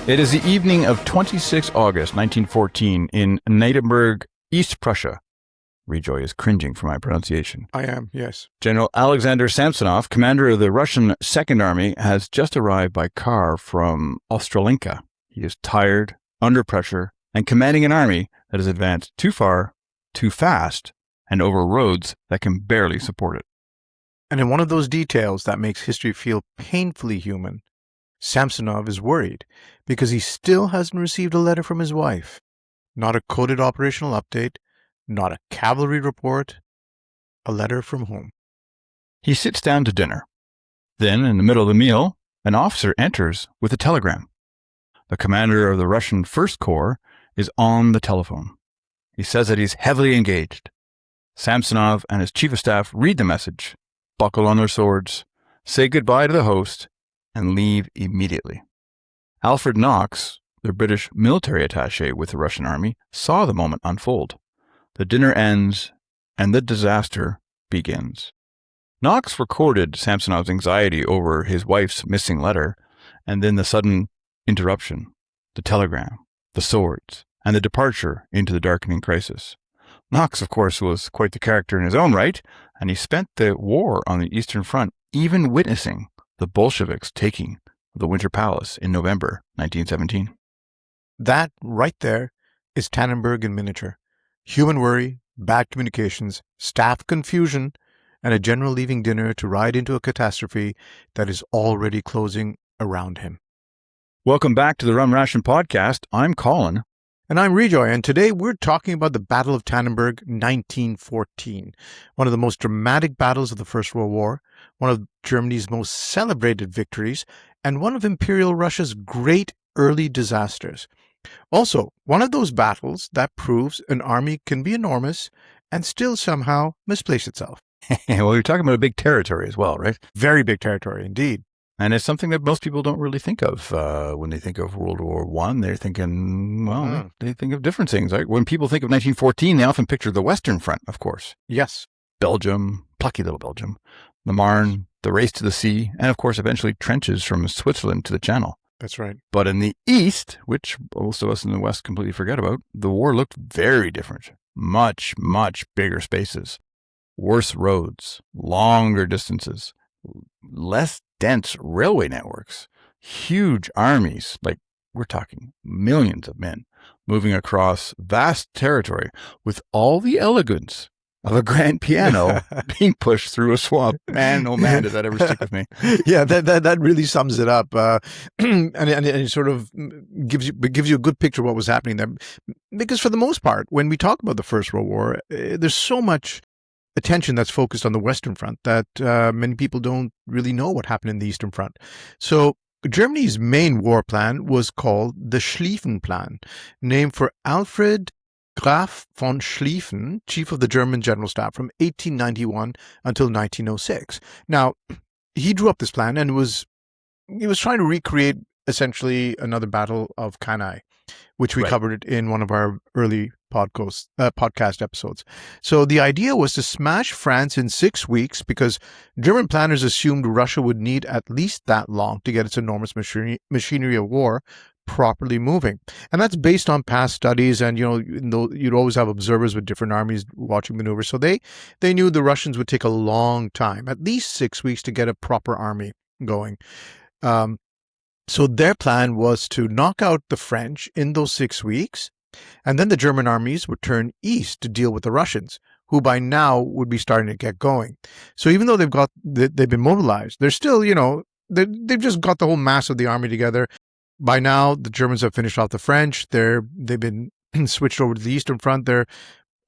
It is the evening of 26 August 1914 in Tannenberg, East Prussia. Rejoy is cringing for my pronunciation. I am, yes. General Alexander Samsonov, commander of the Russian Second Army, has just arrived by car from Ostrolenka. He is tired, under pressure, and commanding an army that has advanced too far, too fast, and over roads that can barely support it. And in one of those details that makes history feel painfully human, Samsonov is worried because he still hasn't received a letter from his wife. Not a coded operational update, not a cavalry report, a letter from home. He sits down to dinner. Then, in the middle of the meal, an officer enters with a telegram. The commander of the Russian First Corps is on the telephone. He says that he's heavily engaged. Samsonov and his chief of staff read the message, buckle on their swords, say goodbye to the host, and leave immediately. Alfred Knox, the British military attaché with the Russian army, saw the moment unfold. The dinner ends, and the disaster begins. Knox recorded Samsonov's anxiety over his wife's missing letter, and then the sudden interruption, the telegram, the swords, and the departure into the darkening crisis. Knox, of course, was quite the character in his own right, and he spent the war on the Eastern Front even witnessing the Bolsheviks taking the Winter Palace in November 1917. That right there is Tannenberg in miniature. Human worry, bad communications, staff confusion, and a general leaving dinner to ride into a catastrophe that is already closing around him. Welcome back to the Rum Ration Podcast. I'm Colin. And I'm Rejoy, and today we're talking about the Battle of Tannenberg, 1914, one of the most dramatic battles of the First World War, one of Germany's most celebrated victories, and one of Imperial Russia's great early disasters. Also, one of those battles that proves an army can be enormous and still somehow misplace itself. Well, you're talking about a big territory as well, right? Very big territory, indeed. And it's something that most people don't really think of when they think of World War I. They're thinking, well, they think of different things. Right? When people think of 1914, they often picture the Western Front, of course. Yes. Belgium, plucky little Belgium, the Marne, the race to the sea, and of course, eventually trenches from Switzerland to the Channel. That's right. But in the East, which most of us in the West completely forget about, the war looked very different. Much, much bigger spaces, worse roads, longer distances, less dense railway networks, huge armies, like we're talking millions of men, moving across vast territory with all the elegance of a grand piano being pushed through a swamp. Man, oh man, did that ever stick with me. Yeah, that really sums it up. And it sort of gives you a good picture of what was happening there. Because for the most part, when we talk about the First World War, there's so much attention that's focused on the Western Front that many people don't really know what happened in the Eastern Front. So Germany's main war plan was called the Schlieffen Plan, named for Alfred Graf von Schlieffen, chief of the German General Staff from 1891 until 1906. Now, he drew up this plan and he was trying to recreate essentially another battle of Cannae, which we covered in one of our early podcast episodes. So the idea was to smash France in 6 weeks because German planners assumed Russia would need at least that long to get its enormous machinery of war properly moving. And that's based on past studies, and you'd always have observers with different armies watching maneuvers. So they knew the Russians would take a long time, at least 6 weeks, to get a proper army going. So their plan was to knock out the French in those 6 weeks, and then the German armies would turn east to deal with the Russians, who by now would be starting to get going. So even though they've been mobilized, they're still, they've just got the whole mass of the army together. By now, the Germans have finished off the French. They've been switched over to the Eastern Front. They're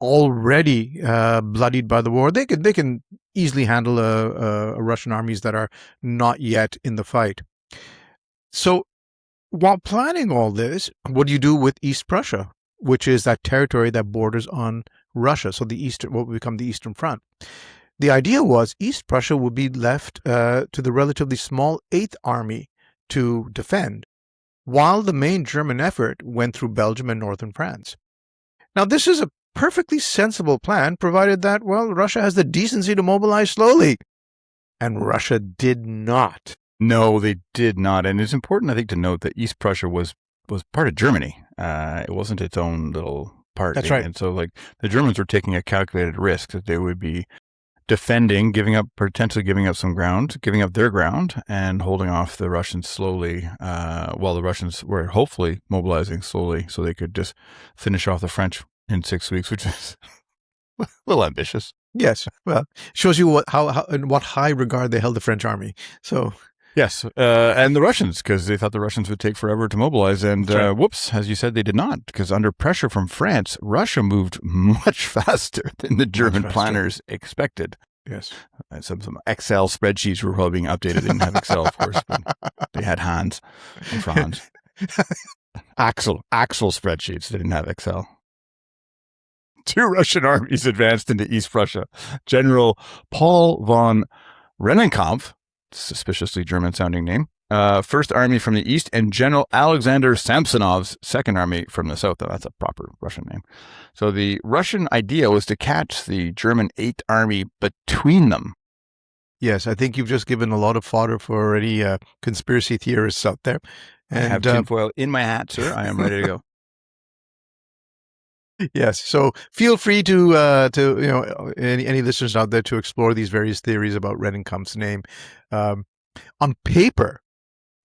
already bloodied by the war. They can easily handle a Russian armies that are not yet in the fight. So while planning all this, what do you do with East Prussia, which is that territory that borders on Russia? So what would become the Eastern Front. The idea was East Prussia would be left to the relatively small 8th Army to defend, while the main German effort went through Belgium and northern France. Now, this is a perfectly sensible plan, provided that, Russia has the decency to mobilize slowly. And Russia did not. No, they did not. And it's important, I think, to note that East Prussia was was part of Germany. It wasn't its own little part. That's right. And so, like, the Germans were taking a calculated risk that they would be defending, potentially giving up some ground, giving up their ground, and holding off the Russians slowly, while the Russians were hopefully mobilizing slowly so they could just finish off the French in 6 weeks, which is a little ambitious. Yes. Well, shows you how in what high regard they held the French army. So yes, and the Russians, because they thought the Russians would take forever to mobilize, and whoops, as you said, they did not, because under pressure from France, Russia moved much faster than the German planners expected. Yes. Some Excel spreadsheets were probably being updated. They didn't have Excel, of course, but they had Hans and Franz. Axel spreadsheets. They didn't have Excel. 2 Russian armies advanced into East Prussia. General Paul von Rennenkampf, suspiciously German-sounding name, First Army from the east, and General Alexander Samsonov's Second Army from the south. That's a proper Russian name. So the Russian idea was to catch the German 8th Army between them. Yes, I think you've just given a lot of fodder for any conspiracy theorists out there. And I have tinfoil in my hat, sir. I am ready to go. Yes. So feel free to any listeners out there to explore these various theories about Rennenkampf's name. On paper,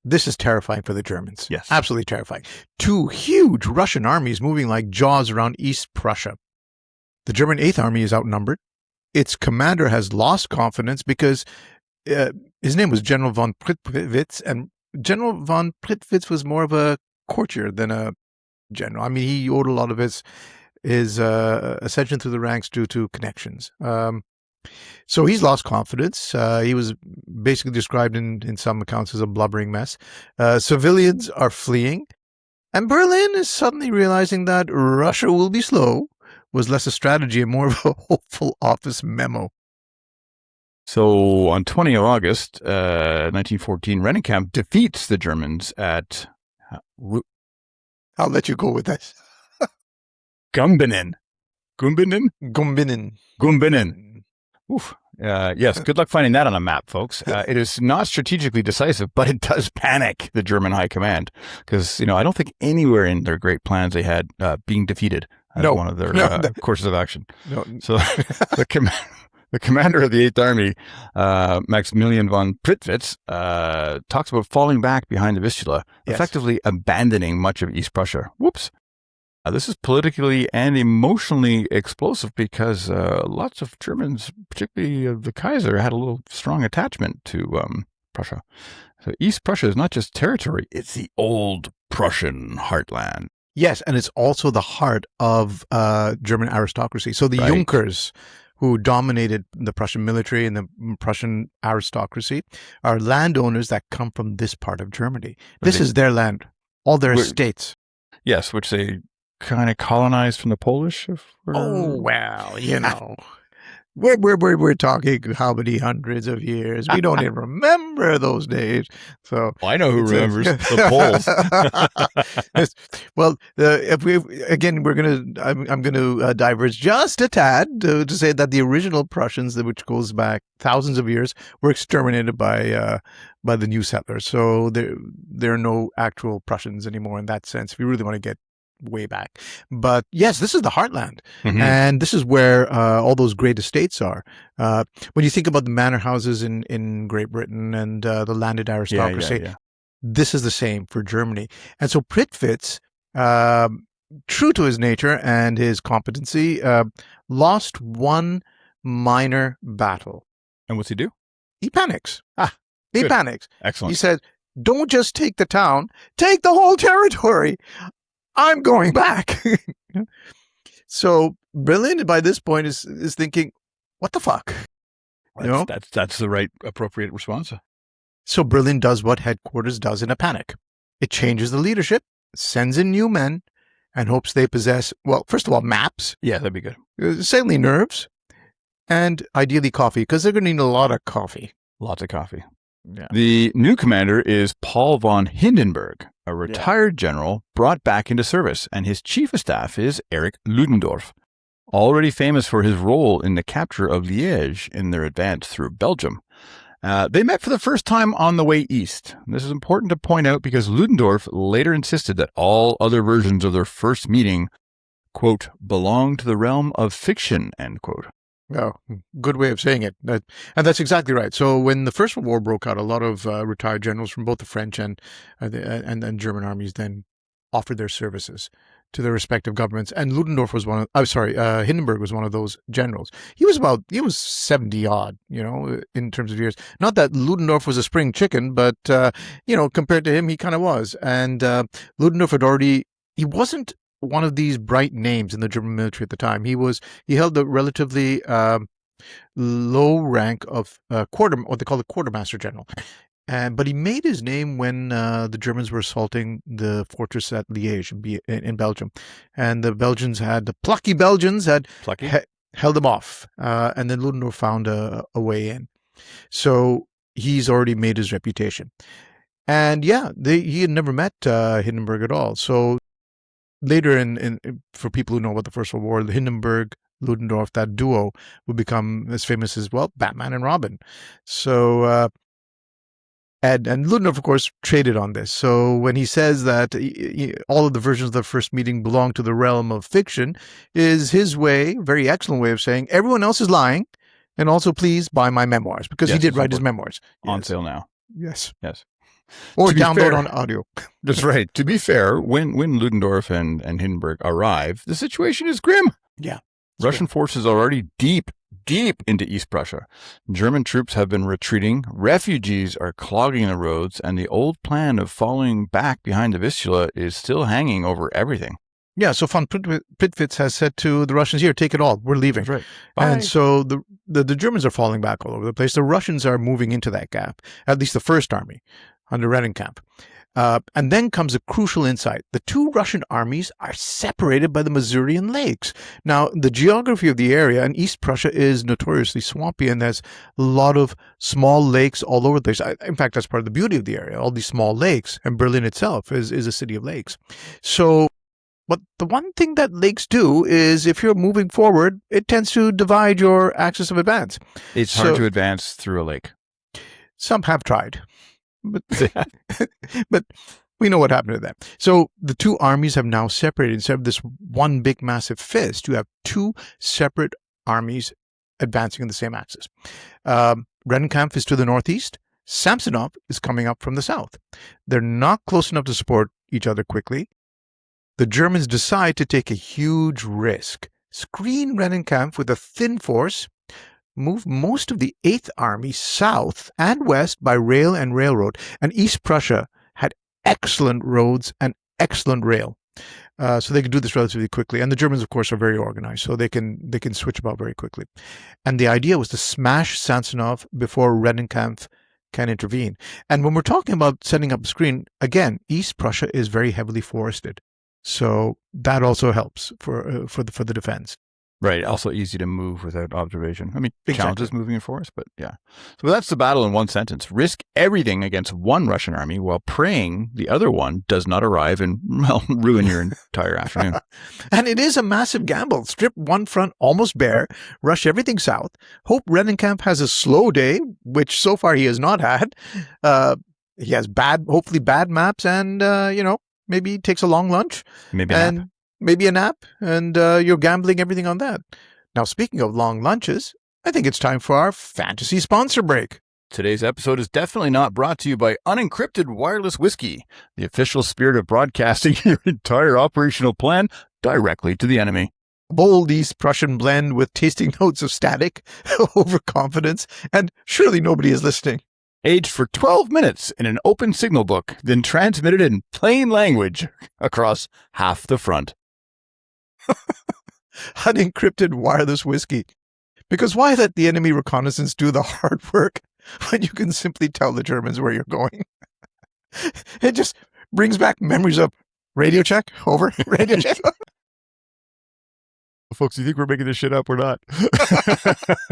this is terrifying for the Germans. Yes. Absolutely terrifying. 2 huge Russian armies moving like jaws around East Prussia. The German 8th Army is outnumbered. Its commander has lost confidence because his name was General von Prittwitz, and General von Prittwitz was more of a courtier than a general. I mean, he owed a lot of his ascension through the ranks due to connections. So he's lost confidence. He was basically described in some accounts as a blubbering mess. Civilians are fleeing, and Berlin is suddenly realizing that Russia will be slow was less a strategy and more of a hopeful office memo. So on 20 of August, 1914, Rennenkampf defeats the Germans at... I'll let you go with this. Gumbinen. Oof. Yes, good luck finding that on a map, folks. It is not strategically decisive, but it does panic the German high command because, I don't think anywhere in their great plans they had being defeated as one of their courses of action. No. So the commander of the 8th Army, Maximilian von Prittwitz, talks about falling back behind the Vistula, effectively abandoning much of East Prussia. Whoops. This is politically and emotionally explosive because lots of Germans, particularly the Kaiser, had a little strong attachment to Prussia. So East Prussia is not just territory, it's the old Prussian heartland. Yes, and it's also the heart of German aristocracy. So the Junkers, who dominated the Prussian military and the Prussian aristocracy, are landowners that come from this part of Germany. This is their land, all their estates. Yes, which they kind of colonized from the Polish. We're talking how many hundreds of years. We don't even remember those days. So I know who remembers the Poles. Well, I'm going to diverge just a tad to say that the original Prussians, which goes back thousands of years, were exterminated by the new settlers. So there are no actual Prussians anymore in that sense. If you really want to get way back. But yes, this is the heartland. Mm-hmm. And this is where all those great estates are. When you think about the manor houses in Great Britain and the landed aristocracy, this is the same for Germany. And so Prittwitz, true to his nature and his competency, lost one minor battle. And what's he do? He panics. He panics. Excellent. He said, don't just take the town, take the whole territory. I'm going back. So Berlin, by this point, is thinking, what the fuck? That's the right appropriate response. So Berlin does what headquarters does in a panic. It changes the leadership, sends in new men, and hopes they possess, well, first of all, maps. Yeah, that'd be good. Secondly, nerves, and ideally coffee, because they're going to need a lot of coffee. Lots of coffee. Yeah. The new commander is Paul von Hindenburg, a retired general brought back into service, and his chief of staff is Erich Ludendorff, already famous for his role in the capture of Liège in their advance through Belgium. They met for the first time on the way east. This is important to point out because Ludendorff later insisted that all other versions of their first meeting, quote, belong to the realm of fiction, end quote. Oh, good way of saying it. And that's exactly right. So when the First World War broke out, a lot of retired generals from both the French and German armies then offered their services to their respective governments. And Ludendorff was Hindenburg was one of those generals. He was 70 odd, in terms of years. Not that Ludendorff was a spring chicken, but, compared to him, he kind of was. And Ludendorff he wasn't one of these bright names in the German military at the time. He held the relatively low rank of what they call the quartermaster general. But he made his name when the Germans were assaulting the fortress at Liège in Belgium. And the plucky Belgians had held them off. And then Ludendorff found a way in. So he's already made his reputation. And he had never met Hindenburg at all. So later, for people who know about the First World War, the Hindenburg, Ludendorff, that duo would become as famous as, Batman and Robin. So, and Ludendorff, of course, traded on this. So when he says that all of the versions of the first meeting belong to the realm of fiction, is his way, very excellent way of saying everyone else is lying, and also please buy my memoirs, because he did write his memoirs. On sale now. Yes. Yes. Or download on audio. That's right. To be fair, when Ludendorff and Hindenburg arrive, the situation is grim. Yeah. Russian forces are already deep into East Prussia. German troops have been retreating. Refugees are clogging the roads, and the old plan of falling back behind the Vistula is still hanging over everything. Yeah, so von Prittwitz has said to the Russians, here, take it all. We're leaving. That's right. And Bye. so the Germans are falling back all over the place. The Russians are moving into that gap, at least the First Army under Rennenkampf. And then comes a crucial insight. The two Russian armies are separated by the Masurian lakes. Now, the geography of the area, and East Prussia is notoriously swampy, and there's a lot of small lakes all over the place. In fact, that's part of the beauty of the area, all these small lakes. And Berlin itself is a city of lakes. So, but the one thing that lakes do is, if you're moving forward, it tends to divide your axis of advance. It's hard to advance through a lake. Some have tried. But we know what happened to them. So the two armies have now separated. Instead of this one big massive fist, you have two separate armies advancing in the same axis. Rennenkampf is to the northeast. Samsonov is coming up from the south. They're not close enough to support each other quickly. The Germans decide to take a huge risk. Screen Rennenkampf with a thin force, move most of the 8th Army south and west by rail and railroad, and East Prussia had excellent roads and excellent rail. So they could do this relatively quickly. And the Germans, of course, are very organized, so they can switch about very quickly. And the idea was to smash Samsonov before Rennenkampf can intervene. And when we're talking about setting up a screen, again, East Prussia is very heavily forested. So that also helps for the defense. Right. Also easy to move without observation. I mean, challenges moving in forest, but yeah. So that's the battle in one sentence. Risk everything against one Russian army while praying the other one does not arrive and, ruin your entire afternoon. And it is a massive gamble. Strip one front almost bare, rush everything south, hope Rennenkampf has a slow day, which so far he has not had. He has hopefully bad maps, and, maybe he takes a long lunch. Maybe a nap. Maybe a nap, and you're gambling everything on that. Now, speaking of long lunches, I think it's time for our fantasy sponsor break. Today's episode is definitely not brought to you by unencrypted wireless whiskey, the official spirit of broadcasting your entire operational plan directly to the enemy. Bold East Prussian blend with tasting notes of static, overconfidence, and surely nobody is listening. Aged for 12 minutes in an open signal book, then transmitted in plain language across half the front. Unencrypted wireless whiskey. Because why let the enemy reconnaissance do the hard work when you can simply tell the Germans where you're going? It just brings back memories of radio check, over, radio check. Folks, you think we're making this shit up or not? The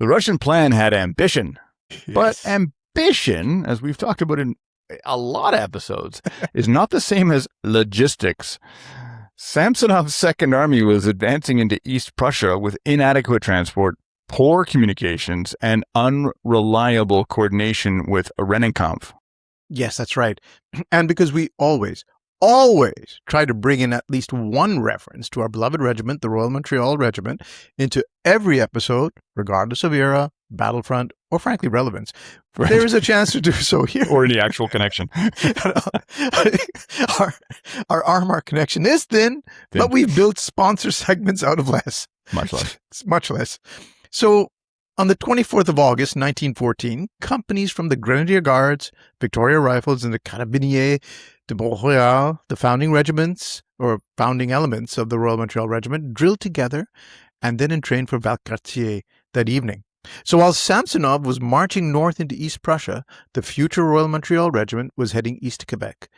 Russian plan had ambition. Yes. But ambition, as we've talked about in a lot of episodes, is not the same as logistics. Samsonov's Second Army was advancing into East Prussia with inadequate transport, poor communications and unreliable coordination with Rennenkampf. Yes, that's right. And because we always try to bring in at least one reference to our beloved regiment, the Royal Montreal Regiment, into every episode, regardless of era, battlefront, or frankly relevance. Right. There is a chance to do so here. Or any actual connection. Our RMR connection is thin, but we've built sponsor segments out of less. Much less. Much less. So on the 24th of August, 1914, companies from the Grenadier Guards, Victoria Rifles, and the Carabiniers de Mont-Royal, the founding regiments or founding elements of the Royal Montreal Regiment, drilled together and then entrained for Valcartier that evening. So while Samsonov was marching north into East Prussia, the future Royal Montreal Regiment was heading east to Quebec.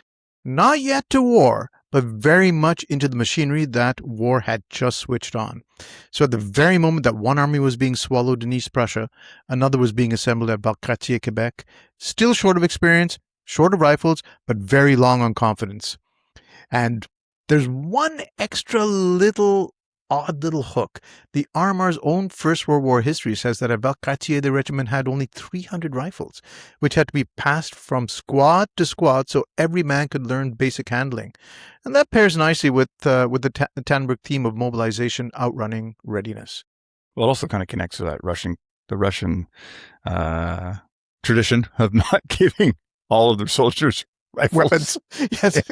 Not yet to war, but very much into the machinery that war had just switched on. So at the very moment that one army was being swallowed in East Prussia, another was being assembled at Valcartier, Quebec, still short of experience, short of rifles, but very long on confidence. And there's one extra odd little hook. The RMR's own First World War history says that at Valcartier, the regiment had only 300 rifles, which had to be passed from squad to squad so every man could learn basic handling. And that pairs nicely with the Tannenberg theme of mobilization, outrunning, readiness. Well, it also kind of connects to that the Russian tradition of not giving all of their soldiers rifles. Weapons. Yes.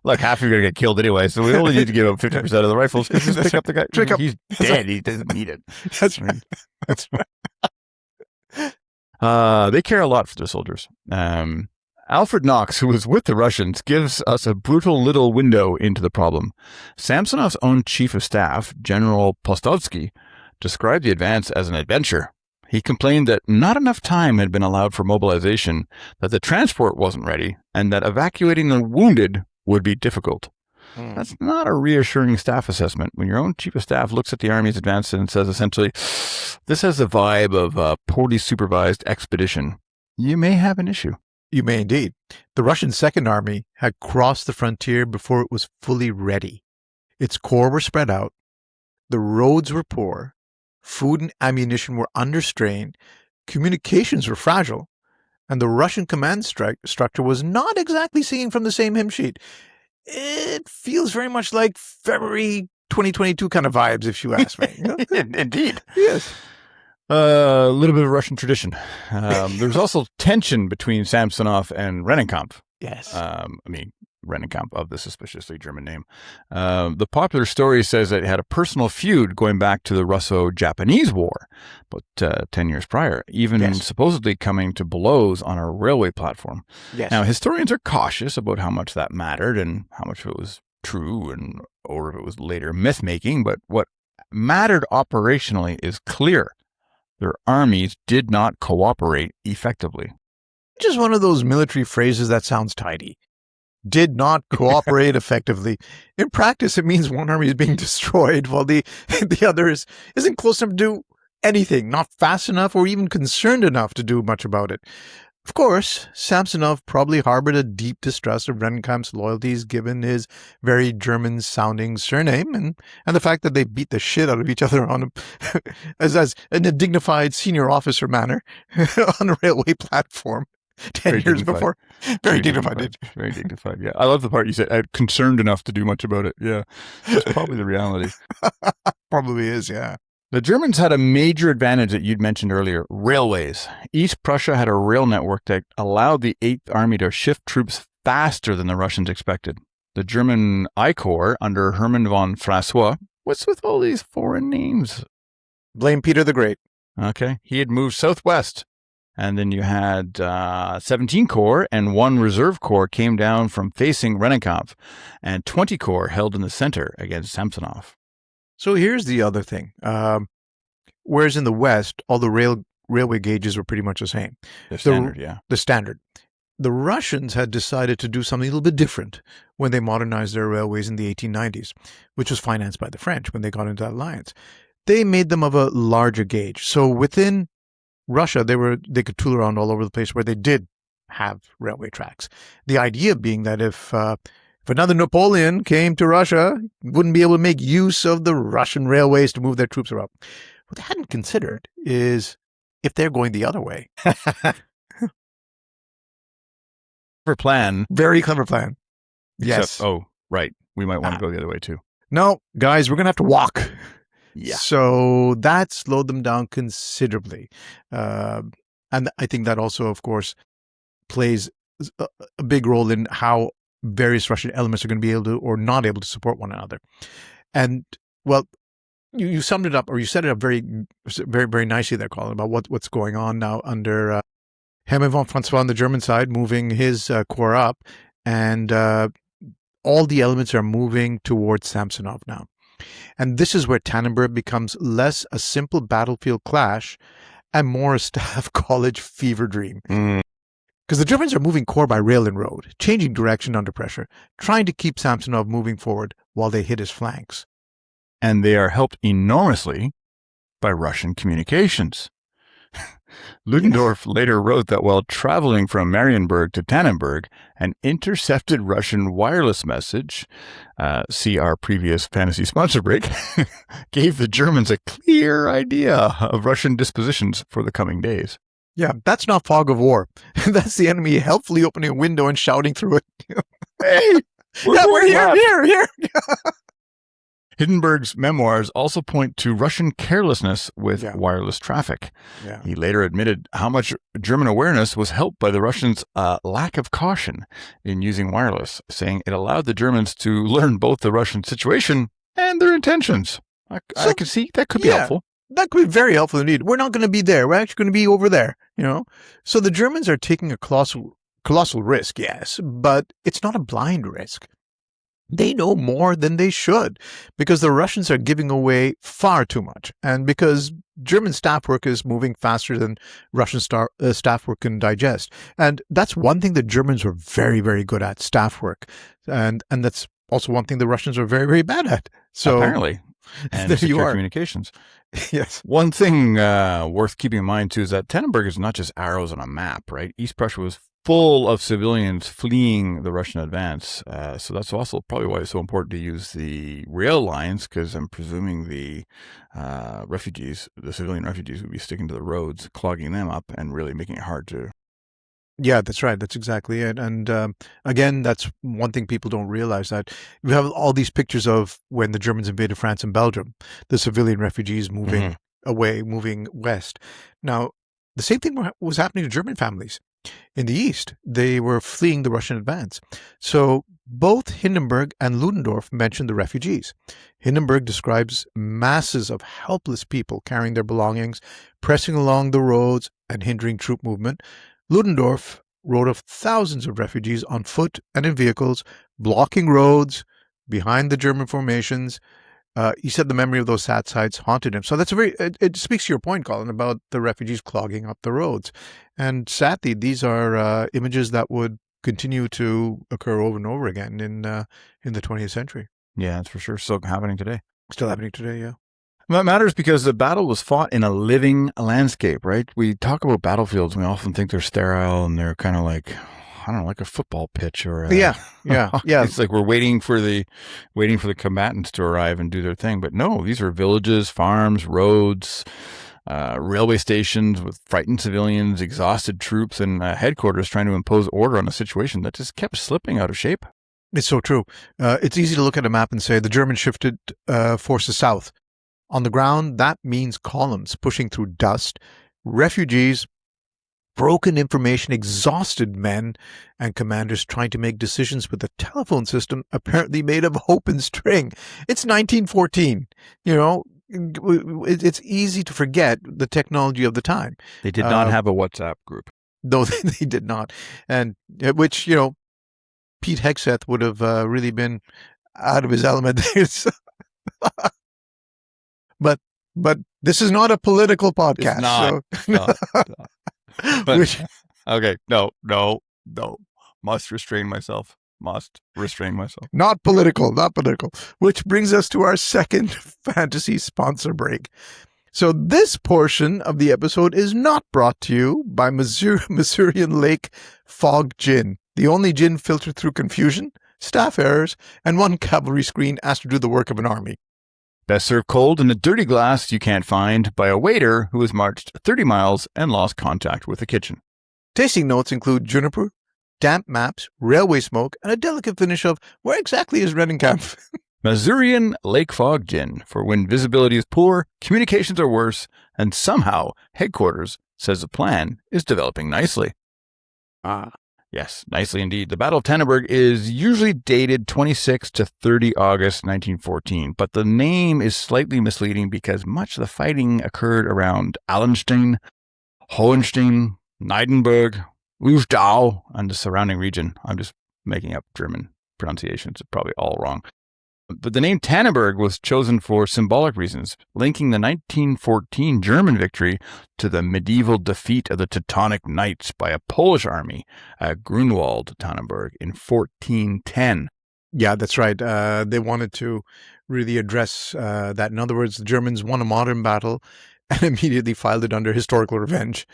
Look, half of you are going to get killed anyway, so we only need to give up 50% of the rifles. Just pick up the guy. He's dead. He doesn't need it. That's right. That's right. They care a lot for their soldiers. Alfred Knox, who was with the Russians, gives us a brutal little window into the problem. Samsonov's own chief of staff, General Postovsky, described the advance as an adventure. He complained that not enough time had been allowed for mobilization, that the transport wasn't ready, and that evacuating the wounded would be difficult. That's not a reassuring staff assessment. When your own chief of staff looks at the Army's advance and says essentially, this has the vibe of a poorly supervised expedition, you may have an issue. You may indeed. The Russian Second Army had crossed the frontier before it was fully ready. Its corps were spread out. The roads were poor. Food and ammunition were under strain, communications were fragile, and the Russian command structure was not exactly singing from the same hymn sheet. It feels very much like February 2022 kind of vibes, if you ask me. Indeed. Yes. A little bit of Russian tradition. There's also tension between Samsonov and Rennenkampf. Yes. Rennenkampf, of the suspiciously German name. The popular story says that it had a personal feud going back to the Russo-Japanese War, but 10 years prior, even supposedly coming to blows on a railway platform. Yes. Now, historians are cautious about how much that mattered and how much of it was true or if it was later myth-making, but what mattered operationally is clear. Their armies did not cooperate effectively. Just one of those military phrases that sounds tidy. Did not cooperate effectively. In practice, it means one army is being destroyed while the other isn't close enough to do anything, not fast enough or even concerned enough to do much about it. Of course, Samsonov probably harbored a deep distrust of Rennenkampf's loyalties given his very German-sounding surname and the fact that they beat the shit out of each other on as in a dignified senior officer manner on a railway platform 10 years before. Very dignified. Very dignified, yeah. I love the part you said, concerned enough to do much about it. Yeah, that's probably the reality. Probably is, yeah. The Germans had a major advantage that you'd mentioned earlier, railways. East Prussia had a rail network that allowed the 8th Army to shift troops faster than the Russians expected. The German I Corps under Hermann von François, what's with all these foreign names? Blame Peter the Great. Okay, he had moved southwest. And then you had 17 Corps and 1 Reserve Corps came down from facing Rennenkampf, and 20 Corps held in the center against Samsonov. So here's the other thing. Whereas in the West, all the railway gauges were pretty much the same. The standard, yeah. The standard. The Russians had decided to do something a little bit different when they modernized their railways in the 1890s, which was financed by the French when they got into that alliance. They made them of a larger gauge. So within Russia, they could tool around all over the place where they did have railway tracks. The idea being that if another Napoleon came to Russia, wouldn't be able to make use of the Russian railways to move their troops around. what they hadn't considered is if they're going the other way. For plan. Very clever plan. Except, right. We might want to go the other way too. No, guys, we're going to have to walk. Yeah. So that slowed them down considerably. And I think that also, of course, plays a big role in how various Russian elements are going to be able to or not able to support one another. And, well, you summed it up, or you set it up very, very, very nicely there, Colin, about what's going on now under Hermann von Francois on the German side, moving his corps up, and all the elements are moving towards Samsonov now. And this is where Tannenberg becomes less a simple battlefield clash and more a staff college fever dream. Because the Germans are moving corps by rail and road, changing direction under pressure, trying to keep Samsonov moving forward while they hit his flanks. And they are helped enormously by Russian communications. Ludendorff later wrote that while traveling from Marienburg to Tannenberg, an intercepted Russian wireless message, see our previous fantasy sponsor break, gave the Germans a clear idea of Russian dispositions for the coming days. Yeah, that's not fog of war. That's the enemy helpfully opening a window and shouting through it. Hey, we're here. Hindenburg's memoirs also point to Russian carelessness with wireless traffic. Yeah. He later admitted how much German awareness was helped by the Russians' lack of caution in using wireless, saying it allowed the Germans to learn both the Russian situation and their intentions. I can see that could be helpful. That could be very helpful indeed. We're not going to be there. We're actually going to be over there, So the Germans are taking a colossal risk, yes, but it's not a blind risk. They know more than they should because the Russians are giving away far too much, and because German staff work is moving faster than Russian staff work can digest. And that's one thing the Germans were very, very good at, staff work. And that's also one thing the Russians are very, very bad at. So apparently. And there you are. Communications. Yes. One thing worth keeping in mind, too, is that Tannenberg is not just arrows on a map, right? East Prussia was full of civilians fleeing the Russian advance. So that's also probably why it's so important to use the rail lines, because I'm presuming the civilian refugees would be sticking to the roads, clogging them up and really making it hard to... Yeah, that's right. That's exactly it. And again, that's one thing people don't realize, that we have all these pictures of when the Germans invaded France and Belgium, the civilian refugees moving away, moving west. Now, the same thing was happening to German families. In the east, they were fleeing the Russian advance. So both Hindenburg and Ludendorff mentioned the refugees. Hindenburg describes masses of helpless people carrying their belongings, pressing along the roads and hindering troop movement. Ludendorff wrote of thousands of refugees on foot and in vehicles, blocking roads behind the German formations. He said the memory of those sad sights haunted him. So that's it speaks to your point, Colin, about the refugees clogging up the roads. And sadly, these are images that would continue to occur over and over again in the 20th century. Yeah, that's for sure. Still happening today. Still happening today, yeah. That matters because the battle was fought in a living landscape, right? We talk about battlefields and we often think they're sterile and they're kind of like, I don't know, like a football pitch or yeah. It's like we're waiting for the combatants to arrive and do their thing. But no, these are villages, farms, roads, railway stations with frightened civilians, exhausted troops, and headquarters trying to impose order on a situation that just kept slipping out of shape. It's so true. It's easy to look at a map and say the Germans shifted forces south. On the ground, that means columns pushing through dust, refugees, broken information, exhausted men, and commanders trying to make decisions with a telephone system apparently made of hope and string. It's 1914. It's easy to forget the technology of the time. They did not have a WhatsApp group. No, they did not. And which, Pete Hegseth would have really been out of his element. But this is not a political podcast. It's not. So. But, okay, no. Must restrain myself. Not political. Which brings us to our second fantasy sponsor break. So this portion of the episode is not brought to you by Masurian Lake Fog Gin, the only gin filtered through confusion, staff errors, and one cavalry screen asked to do the work of an army. Best served cold in a dirty glass you can't find by a waiter who has marched 30 miles and lost contact with the kitchen. Tasting notes include juniper, damp maps, railway smoke, and a delicate finish of where exactly is Redenkamp? Masurian lake fog gin for when visibility is poor, communications are worse, and somehow headquarters says the plan is developing nicely. Yes, nicely indeed. The Battle of Tannenberg is usually dated 26 to 30 August 1914, but the name is slightly misleading because much of the fighting occurred around Allenstein, Hohenstein, Neidenberg, Uzdau, and the surrounding region. I'm just making up German pronunciations. It's probably all wrong. But the name Tannenberg was chosen for symbolic reasons, linking the 1914 German victory to the medieval defeat of the Teutonic Knights by a Polish army at Grunwald, Tannenberg, in 1410. Yeah, that's right. They wanted to really address that. In other words, the Germans won a modern battle and immediately filed it under historical revenge.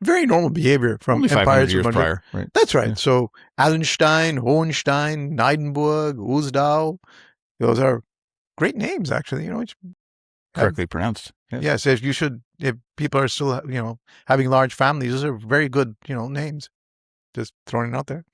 Very normal behavior from Only 500 empires years from prior, right? That's right. Yeah. So Allenstein, Hohenstein, Neidenburg, Uzdau, those are great names, actually. Correctly pronounced. Yes, if people are still, having large families, those are very good, names. Just throwing it out there.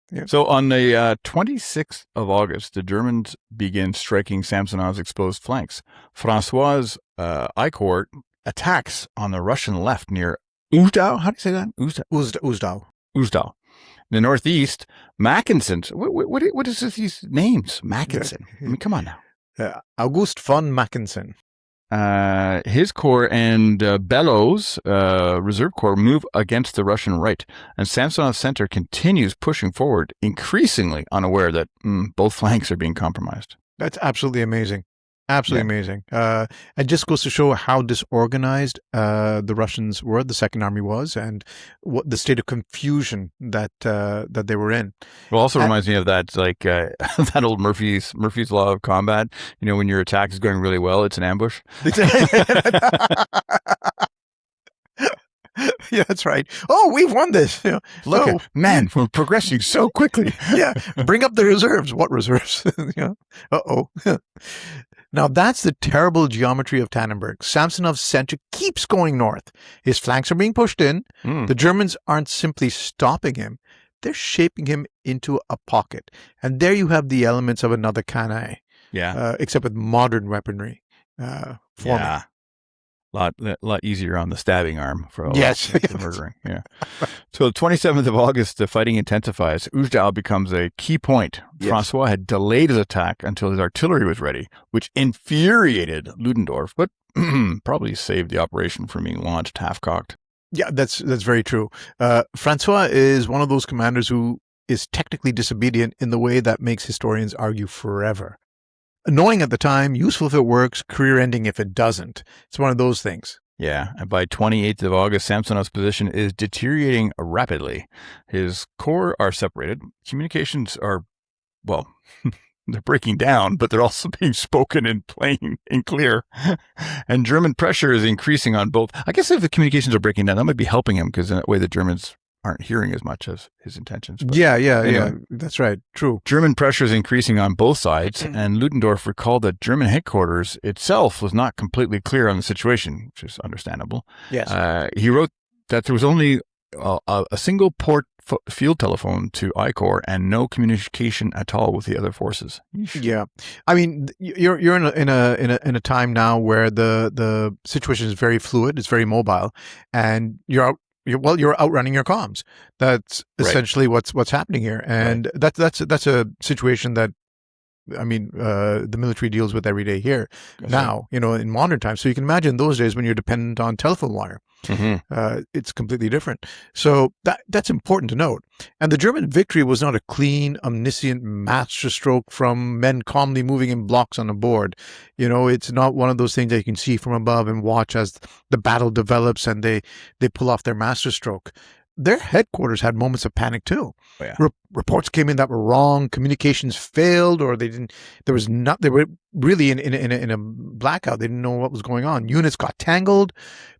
Yeah. So on the 26th of August, the Germans begin striking Samsonov's exposed flanks. Francois' I Corps attacks on the Russian left near Uzdau. How do you say that? Uzdau. Uzdau. In the northeast, Mackensen. What is these names? Mackensen. I mean, come on now. August von Mackensen. His corps and Bellow's reserve corps move against the Russian right, and Samsonov's center continues pushing forward, increasingly unaware that both flanks are being compromised. That's absolutely amazing. Absolutely amazing. It just goes to show how disorganized the Russians were, the Second Army was, and what the state of confusion that they were in. Well, also reminds me of that, like that old Murphy's Law of Combat. When your attack is going really well, it's an ambush. Yeah, that's right. Oh, we've won this. Look, man, we're progressing so quickly. Yeah, bring up the reserves. What reserves? Uh-oh. Now, that's the terrible geometry of Tannenberg. Samsonov's center keeps going north. His flanks are being pushed in. The Germans aren't simply stopping him. They're shaping him into a pocket. And there you have the elements of another canaille. Yeah. Except with modern weaponry. Forming. Yeah. Lot easier on the stabbing arm for all the murdering. Yeah. So the 27th of August, the fighting intensifies. Uzdau becomes a key point. Yes. Francois had delayed his attack until his artillery was ready, which infuriated Ludendorff, but probably saved the operation from being launched half-cocked. Yeah, that's very true. Francois is one of those commanders who is technically disobedient in the way that makes historians argue forever. Annoying at the time, useful if it works, career-ending if it doesn't. It's one of those things. Yeah, and by 28th of August, Samsonov's position is deteriorating rapidly. His corps are separated. Communications are, well, they're breaking down, but they're also being spoken in plain and clear. And German pressure is increasing on both. I guess if the communications are breaking down, that might be helping him, because in that way the Germans aren't hearing as much as his intentions. But, yeah. That's right. True. German pressure is increasing on both sides, and Ludendorff recalled that German headquarters itself was not completely clear on the situation, which is understandable. Yes. He wrote that there was only a single port field telephone to I Corps and no communication at all with the other forces. Yeah, I mean, you're in a time now where the situation is very fluid, it's very mobile, and you're outrunning your comms. That's essentially what's happening here, and that's a situation that, I mean, the military deals with every day here now. In modern times. So you can imagine those days when you're dependent on telephone wire. It's completely different. So that's important to note. And the German victory was not a clean, omniscient masterstroke from men calmly moving in blocks on a board. It's not one of those things that you can see from above and watch as the battle develops and they pull off their masterstroke. Their headquarters had moments of panic too. Oh, yeah. Reports came in that were wrong. Communications failed, or they didn't. They were really in a blackout. They didn't know what was going on. Units got tangled.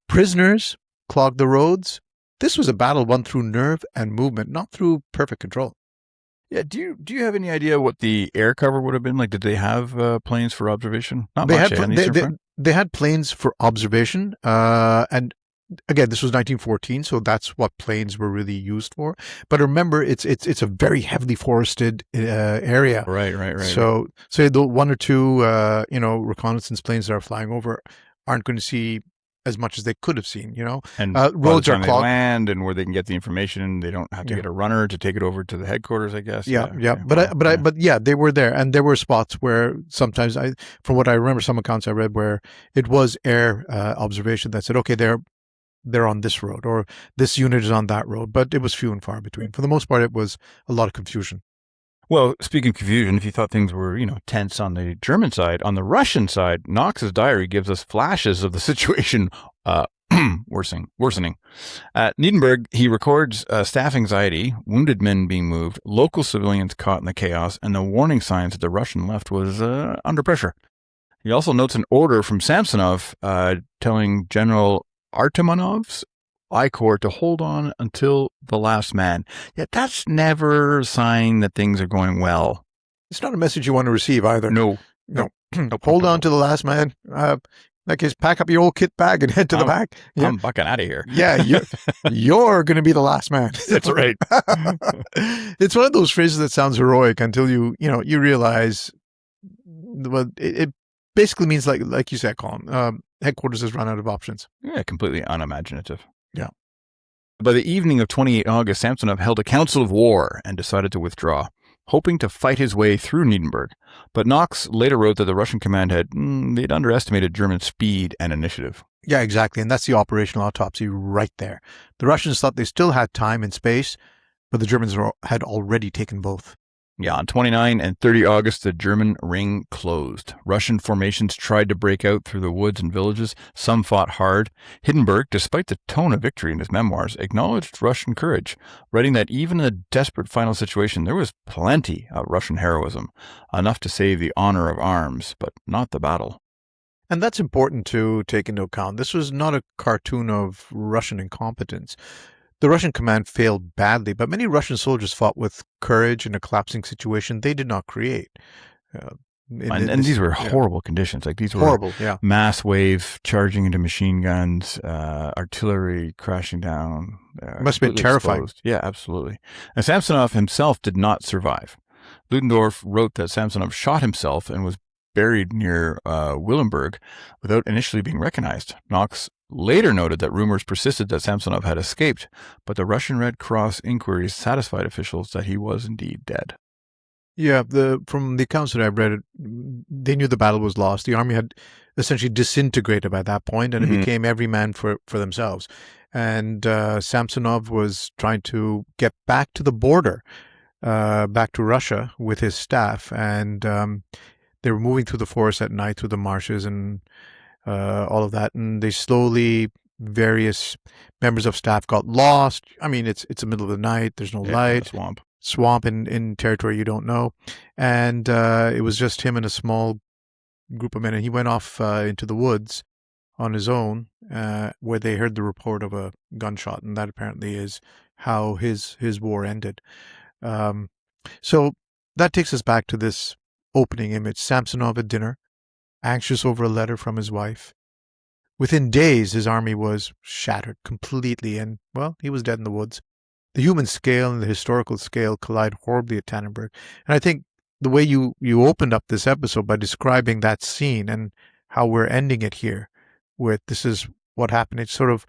Prisoners clogged the roads. This was a battle won through nerve and movement, not through perfect control. Yeah. Do you have any idea what the air cover would have been like? Did they have planes for observation? Not They much had on the Eastern Front. they had planes for observation, and again, this was 1914, so that's what planes were really used for. But remember, it's a very heavily forested area. Right. So the one or two reconnaissance planes that are flying over aren't going to see as much as they could have seen. And by the Roads are time they clogged. land and where they can get the information, they don't have to Yeah. get a runner to take it over to the headquarters, I guess. Yeah. Wow, yeah. But yeah, they were there, and there were spots where sometimes from what I remember, some accounts I read where it was air observation that said, okay, they're on this road or this unit is on that road, but it was few and far between. For the most part, it was a lot of confusion. Well, speaking of confusion, if you thought things were, tense on the German side, on the Russian side, Knox's diary gives us flashes of the situation worsening. At Nedenberg, he records staff anxiety, wounded men being moved, local civilians caught in the chaos, and the warning signs that the Russian left was under pressure. He also notes an order from Samsonov telling General Artemanov's I Corps to hold on until the last man. Yet that's never a sign that things are going well. It's not a message you want to receive either. No. Hold on to the last man. In that case, pack up your old kit bag and head to the back. Yeah. I'm bucking out of here. Yeah, you're going to be the last man. That's right. It's one of those phrases that sounds heroic until you realize. Well, it basically means like you said, Colin. Headquarters has run out of options. Yeah, completely unimaginative. Yeah. By the evening of 28 August, Samsonov held a council of war and decided to withdraw, hoping to fight his way through Nedenberg. But Knox later wrote that the Russian command they'd underestimated German speed and initiative. Yeah, exactly. And that's the operational autopsy right there. The Russians thought they still had time and space, but the Germans had already taken both. Yeah, on 29 and 30 August, the German ring closed. Russian formations tried to break out through the woods and villages. Some fought hard. Hindenburg, despite the tone of victory in his memoirs, acknowledged Russian courage, writing that even in a desperate final situation, there was plenty of Russian heroism, enough to save the honor of arms, but not the battle. And that's important to take into account. This was not a cartoon of Russian incompetence. The Russian command failed badly, but many Russian soldiers fought with courage in a collapsing situation they did not create. And these were horrible conditions. Like these were horrible, yeah. Mass wave charging into machine guns, artillery crashing down. Must have been terrifying. Exposed. Yeah, absolutely. And Samsonov himself did not survive. Ludendorff wrote that Samsonov shot himself and was buried near Willenberg without initially being recognized. Knox later noted that rumors persisted that Samsonov had escaped, but the Russian Red Cross inquiries satisfied officials that he was indeed dead. Yeah, from the accounts that I've read, they knew the battle was lost. The army had essentially disintegrated by that point, and it became every man for themselves. And Samsonov was trying to get back to the border, back to Russia with his staff, and they were moving through the forest at night, through the marshes and all of that, and various members of staff got lost. I mean, it's the middle of the night. There's no light. Swamp in territory you don't know, and it was just him and a small group of men, and he went off into the woods on his own, where they heard the report of a gunshot, and that apparently is how his war ended. So that takes us back to this opening image: Samsonov at dinner, anxious over a letter from his wife. Within days, his army was shattered completely, and, well, he was dead in the woods. The human scale and the historical scale collide horribly at Tannenberg. And I think the way you opened up this episode by describing that scene and how we're ending it here with this is what happened, it sort of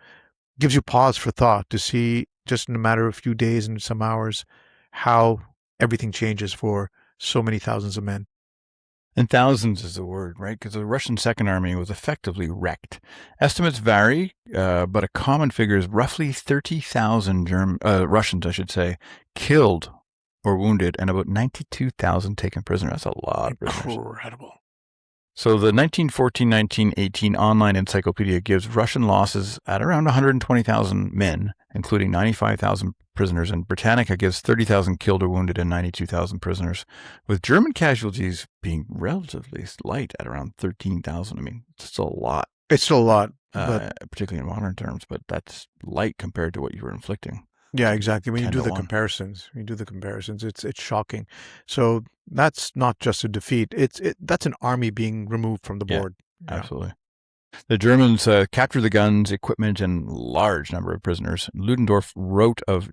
gives you pause for thought to see just in a matter of a few days and some hours how everything changes for so many thousands of men. And thousands is the word, right? Because the Russian Second Army was effectively wrecked. Estimates vary, but a common figure is roughly 30,000 Russians, I should say, killed or wounded, and about 92,000 taken prisoner. That's a lot of prisoners. Incredible. So the 1914-1918 online encyclopedia gives Russian losses at around 120,000 men, including 95,000 prisoners, and Britannica gives 30,000 killed or wounded and 92,000 prisoners, with German casualties being relatively light at around 13,000. I mean, it's still a lot. It's still a lot. Particularly in modern terms, but that's light compared to what you were inflicting. Yeah, exactly. When you 10 do to the 1. comparisons, it's shocking. So that's not just a defeat. That's an army being removed from the Yeah, board. Yeah. absolutely. The Germans captured the guns, equipment, and large number of prisoners. Ludendorff wrote of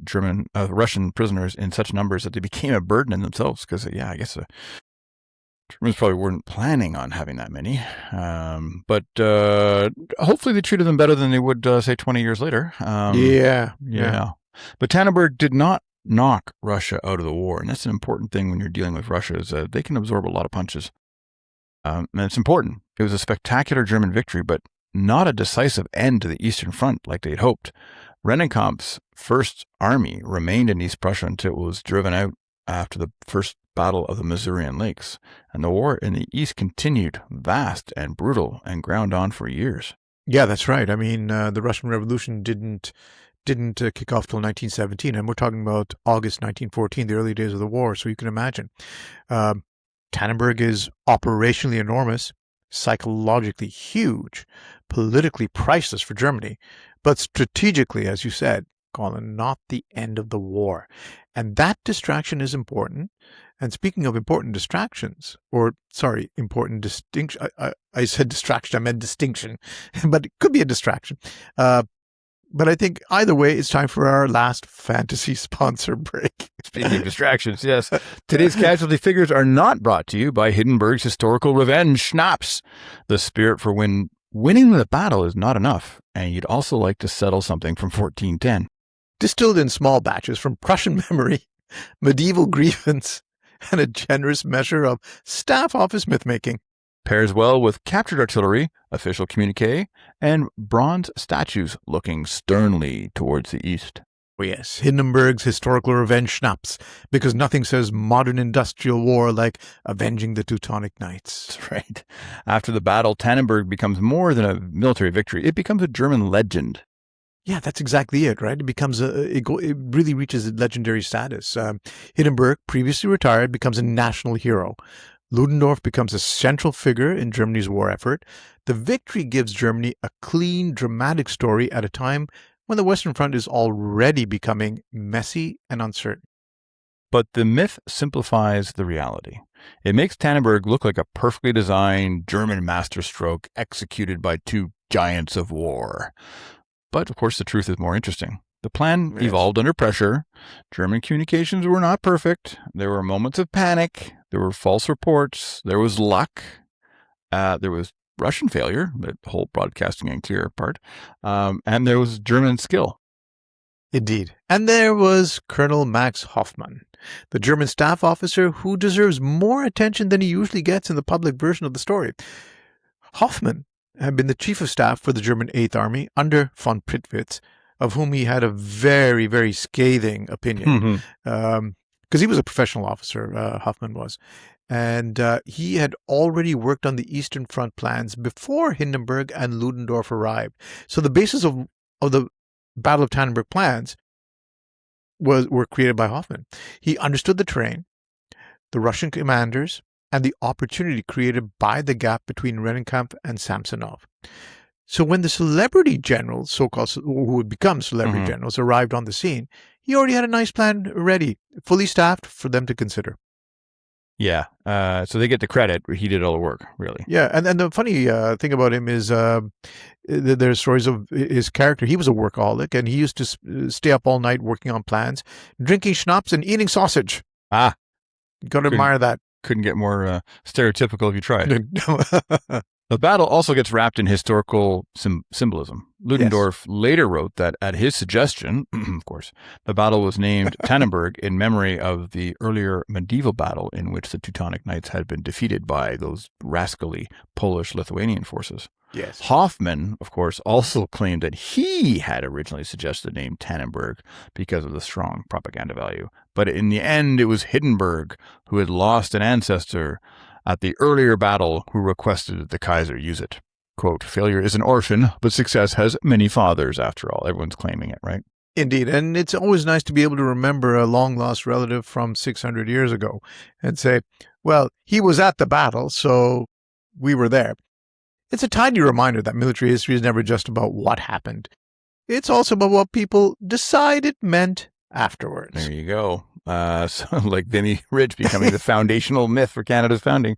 Russian prisoners in such numbers that they became a burden in themselves because, I guess the Germans probably weren't planning on having that many. But hopefully they treated them better than they would, say, 20 years later. Yeah. But Tannenberg did not knock Russia out of the war. And that's an important thing when you're dealing with Russia is they can absorb a lot of punches. And it's important. It was a spectacular German victory, but not a decisive end to the Eastern Front like they'd hoped. Rennenkampf's First Army remained in East Prussia until it was driven out after the First Battle of the Masurian Lakes, and the war in the East continued, vast and brutal, and ground on for years. Yeah, that's right. I mean, the Russian Revolution didn't kick off till 1917, and we're talking about August 1914, the early days of the war. So you can imagine. Tannenberg is operationally enormous, psychologically huge, politically priceless for Germany, but strategically, as you said, Colin, not the end of the war. And that distraction is important. And speaking of important distractions, important distinction, I said distraction, I meant distinction, but it could be a distraction. But I think either way, it's time for our last fantasy sponsor break. Speaking of distractions, yes. Today's casualty figures are not brought to you by Hindenburg's historical revenge schnapps. The spirit for winning the battle is not enough, and you'd also like to settle something from 1410. Distilled in small batches from Prussian memory, medieval grievance, and a generous measure of staff office myth-making. Pairs well with captured artillery, official communique, and bronze statues looking sternly towards the east. Oh yes, Hindenburg's historical revenge schnapps, because nothing says modern industrial war like avenging the Teutonic Knights. That's right. After the battle, Tannenberg becomes more than a military victory. It becomes a German legend. Yeah, that's exactly it, right? It becomes it really reaches a legendary status. Hindenburg, previously retired, becomes a national hero. Ludendorff becomes a central figure in Germany's war effort. The victory gives Germany a clean, dramatic story at a time when the Western Front is already becoming messy and uncertain. But the myth simplifies the reality. It makes Tannenberg look like a perfectly designed German masterstroke executed by two giants of war. But, of course, the truth is more interesting. The plan evolved under pressure. German communications were not perfect. There were moments of panic. There were false reports. There was luck. There was Russian failure, the whole broadcasting unclear part. And there was German skill. Indeed. And there was Colonel Max Hoffmann, the German staff officer who deserves more attention than he usually gets in the public version of the story. Hoffmann had been the chief of staff for the German 8th Army under von Prittwitz, of whom he had a very, very scathing opinion, because he was a professional officer, Hoffmann was. And he had already worked on the Eastern Front plans before Hindenburg and Ludendorff arrived. So the basis of the Battle of Tannenberg plans were created by Hoffmann. He understood the terrain, the Russian commanders, and the opportunity created by the gap between Rennenkampf and Samsonov. So when the celebrity generals, so-called, who would become celebrity generals, arrived on the scene, he already had a nice plan ready, fully staffed for them to consider. Yeah, so they get the credit. He did all the work, really. Yeah, and the funny thing about him is there's stories of his character. He was a workaholic, and he used to stay up all night working on plans, drinking schnapps and eating sausage. Ah. Got to admire that. Couldn't get more stereotypical if you tried. The battle also gets wrapped in historical symbolism. Ludendorff later wrote that at his suggestion, of course, the battle was named Tannenberg in memory of the earlier medieval battle in which the Teutonic Knights had been defeated by those rascally Polish-Lithuanian forces. Yes. Hoffmann, of course, also claimed that he had originally suggested the name Tannenberg because of the strong propaganda value. But in the end, it was Hindenburg, who had lost an ancestor at the earlier battle, who requested that the Kaiser use it. Quote, failure is an orphan, but success has many fathers, after all. Everyone's claiming it, right? Indeed. And it's always nice to be able to remember a long-lost relative from 600 years ago and say, well, he was at the battle, so we were there. It's a tiny reminder that military history is never just about what happened. It's also about what people decide it meant afterwards. There you go. So like Vimy Ridge becoming the foundational myth for Canada's founding.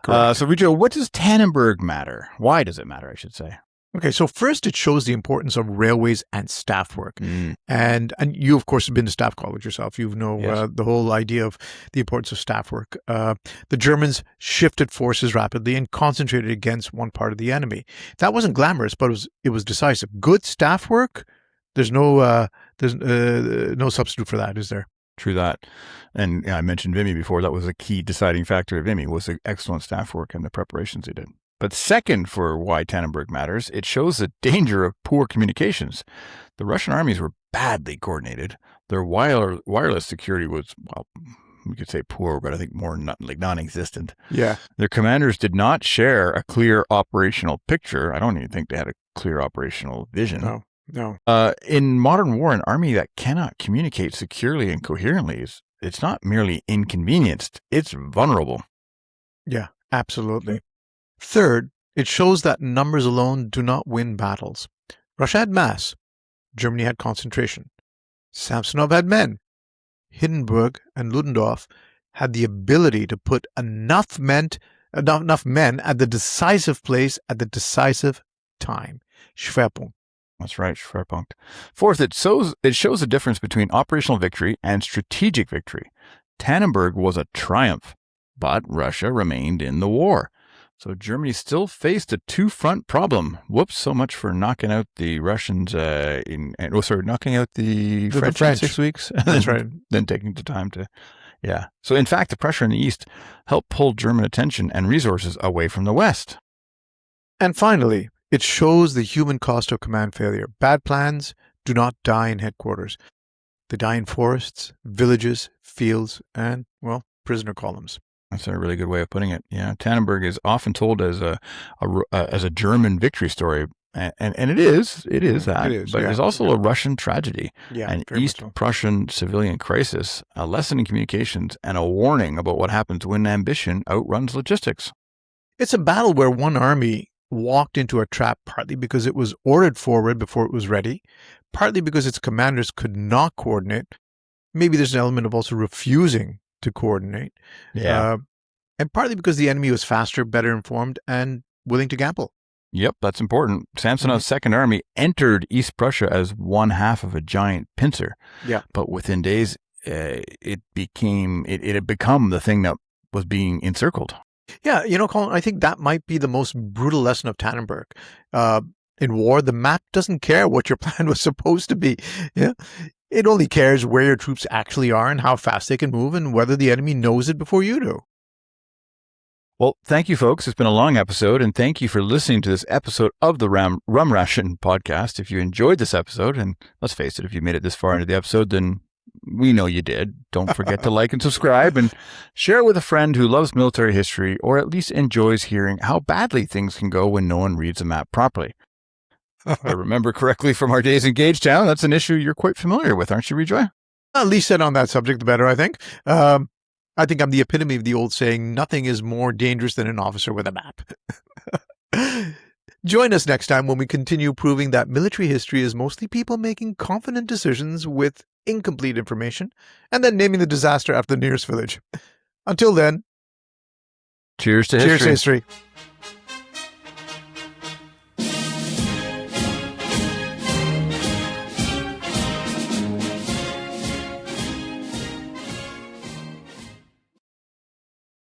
So Rejoy, what does Tannenberg matter? Why does it matter, I should say? Okay, so first it shows the importance of railways and staff work. And you, of course, have been to staff college yourself. You know Yes. the whole idea of the importance of staff work. The Germans shifted forces rapidly and concentrated against one part of the enemy. That wasn't glamorous, but it was decisive. Good staff work, there's no substitute for that, is there? True that. And I mentioned Vimy before. That was a key deciding factor of Vimy, was the excellent staff work and the preparations they did. But second, for why Tannenberg matters, it shows the danger of poor communications. The Russian armies were badly coordinated. Their wireless security was, well, we could say poor, but I think more non-existent. Yeah. Their commanders did not share a clear operational picture. I don't even think they had a clear operational vision. No. In modern war, an army that cannot communicate securely and coherently it's not merely inconvenienced, it's vulnerable. Yeah, absolutely. Third, it shows that numbers alone do not win battles. Russia had mass. Germany had concentration. Samsonov had men. Hindenburg and Ludendorff had the ability to put enough men at the decisive place at the decisive time. Schwerpunkt. That's right, Schwerpunkt. Fourth, it shows the difference between operational victory and strategic victory. Tannenberg was a triumph, but Russia remained in the war. So Germany still faced a two-front problem. Whoops, so much for knocking out the Russians knocking out the French in 6 weeks. That's right. Then taking the time to, yeah. So in fact, the pressure in the East helped pull German attention and resources away from the West. And finally, it shows the human cost of command failure. Bad plans do not die in headquarters. They die in forests, villages, fields, and, well, prisoner columns. That's a really good way of putting it. Yeah, Tannenberg is often told as a German victory story, and it is that. But it is also a Russian tragedy, an East Prussian civilian crisis, a lesson in communications, and a warning about what happens when ambition outruns logistics. It's a battle where one army walked into a trap partly because it was ordered forward before it was ready, partly because its commanders could not coordinate. Maybe there's an element of also refusing to coordinate. And partly because the enemy was faster, better informed, and willing to gamble. Yep, that's important. Samsonov's Second Army entered East Prussia as one half of a giant pincer. Yeah. But within days, it had become the thing that was being encircled. Yeah, Colin, I think that might be the most brutal lesson of Tannenberg. In war, the map doesn't care what your plan was supposed to be. Yeah. It only cares where your troops actually are and how fast they can move and whether the enemy knows it before you do. Well, thank you, folks. It's been a long episode, and thank you for listening to this episode of the Rum Ration podcast. If you enjoyed this episode, and let's face it, if you made it this far into the episode, then we know you did. Don't forget to like and subscribe and share with a friend who loves military history or at least enjoys hearing how badly things can go when no one reads a map properly. If I remember correctly from our days in Gagetown, that's an issue you're quite familiar with, aren't you, Rejoy? At least said on that subject, the better, I think. I think I'm the epitome of the old saying, nothing is more dangerous than an officer with a map. Join us next time when we continue proving that military history is mostly people making confident decisions with incomplete information and then naming the disaster after the nearest village. Until then, cheers to history.